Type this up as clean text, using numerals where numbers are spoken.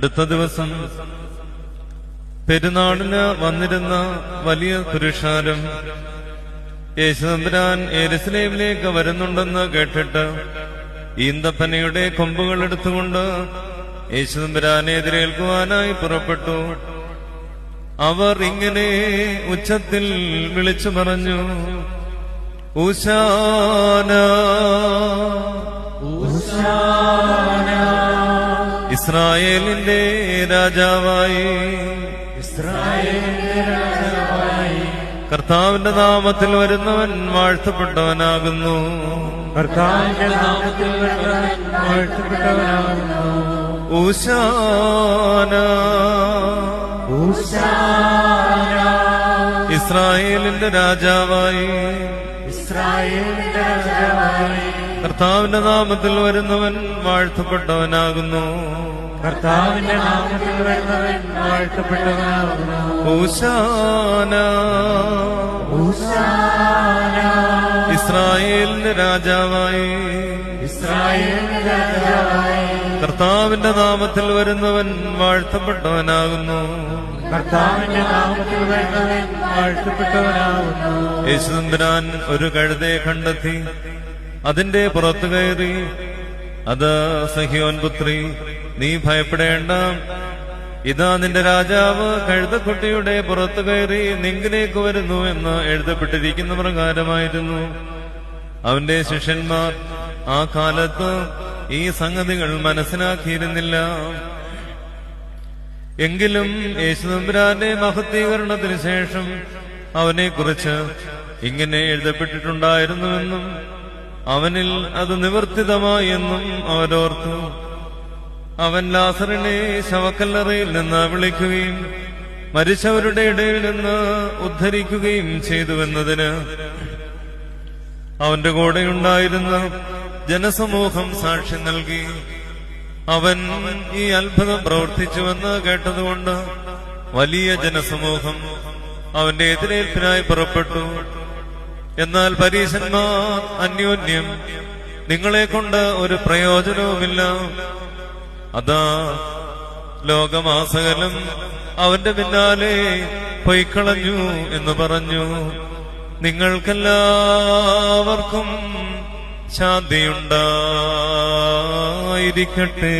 അടുത്ത ദിവസം പെരുന്നാളിന് വന്നിരുന്ന വലിയ പുരുഷാരം യേശുതമ്പുരാൻ യെരുശലേമിലേക്ക് വരുന്നുണ്ടെന്ന് കേട്ടിട്ട് ഈന്തപ്പനയുടെ കൊമ്പുകൾ എടുത്തുകൊണ്ട് യേശുതമ്പുരാനെ എതിരേൽക്കുവാനായി പുറപ്പെട്ടു. അവർ ഇങ്ങനെ ഉച്ചത്തിൽ വിളിച്ചു പറഞ്ഞു, ഊശാന ഊശാന, ഇസ്രായേലിന്റെ രാജാവായി കർത്താവിന്റെ നാമത്തിൽ വരുന്നവൻ വാഴ്ത്തപ്പെട്ടവനാകുന്നു. കർത്താവിന്റെ നാമത്തിൽ വരുന്നവൻ വാഴ്ത്തപ്പെട്ടവനാകുന്നു. ഊശാന ഊശാന, ഇസ്രായേലിന്റെ രാജാവായി ഇസ്രായേലിന്റെ രാജാവായി കർത്താവിന്റെ നാമത്തിൽ വരുന്നവൻ വാഴ്ത്തപ്പെട്ടവനാകുന്നു. കർത്താവിന്റെ നാമത്തിൽ വരുന്നവൻ വാഴ്ത്തപ്പെട്ടവനാകുന്നു. ഊശാന ഊശാന, ഇസ്രായേലിന്റെ രാജാവായി ഇസ്രായേലിന്റെ രാജാവായി കർത്താവിന്റെ നാമത്തിൽ വരുന്നവൻ വാഴ്ത്തപ്പെട്ടവനാകുന്നു. കർത്താവിന്റെ നാമത്തിൽ വരുന്നവൻ വാഴ്ത്തപ്പെട്ടവനാകുന്നു. യേശുതമ്പുരാൻ ഒരു കഴുതയെ കണ്ടെത്തി അതിന്റെ പുറത്തു കയറി, അത് സഹിയോൻ പുത്രി, നീ ഭയപ്പെടേണ്ട, ഇതാ നിന്റെ രാജാവ് കഴുതക്കുട്ടിയുടെ പുറത്തു കയറി നിങ്കിലേക്ക് വരുന്നു എന്ന് എഴുതപ്പെട്ടിരിക്കുന്ന പ്രകാരമായിരുന്നു. അവന്റെ ശിഷ്യന്മാർ ആ കാലത്ത് ഈ സംഗതികൾ മനസ്സിലാക്കിയിരുന്നില്ല. എങ്കിലും യേശുതമ്പുരാന്റെ മഹത്വീകരണത്തിന് ശേഷം അവനെക്കുറിച്ച് ഇങ്ങനെ എഴുതപ്പെട്ടിട്ടുണ്ടായിരുന്നുവെന്നും അവനിൽ അത് നിവർത്തിതമായി എന്നും അവരോർത്തു. അവൻ ലാസറിനെ ശവക്കല്ലറയിൽ നിന്ന് വിളിക്കുകയും മരിച്ചവരുടെ ഇടയിൽ നിന്ന് ഉദ്ധരിക്കുകയും ചെയ്തുവെന്നതിന് അവന്റെ കൂടെയുണ്ടായിരുന്ന ജനസമൂഹം സാക്ഷ്യം നൽകി. അവൻ ഈ അത്ഭുതം പ്രവർത്തിച്ചുവെന്ന് കേട്ടതുകൊണ്ട് വലിയ ജനസമൂഹം അവന്റെ എതിരേൽപ്പിനായി പുറപ്പെട്ടു. എന്നാൽ പരീശന്മാർ അന്യോന്യം, നിങ്ങളെ കൊണ്ട് ഒരു പ്രയോജനവുമില്ല, അതാ ലോകമാസകലം അവന്റെ പിന്നാലെ പൊയ്ക്കളഞ്ഞു എന്ന് പറഞ്ഞു. നിങ്ങൾക്കെല്ലാവർക്കും ശാന്തിയുണ്ടായിരിക്കട്ടെ.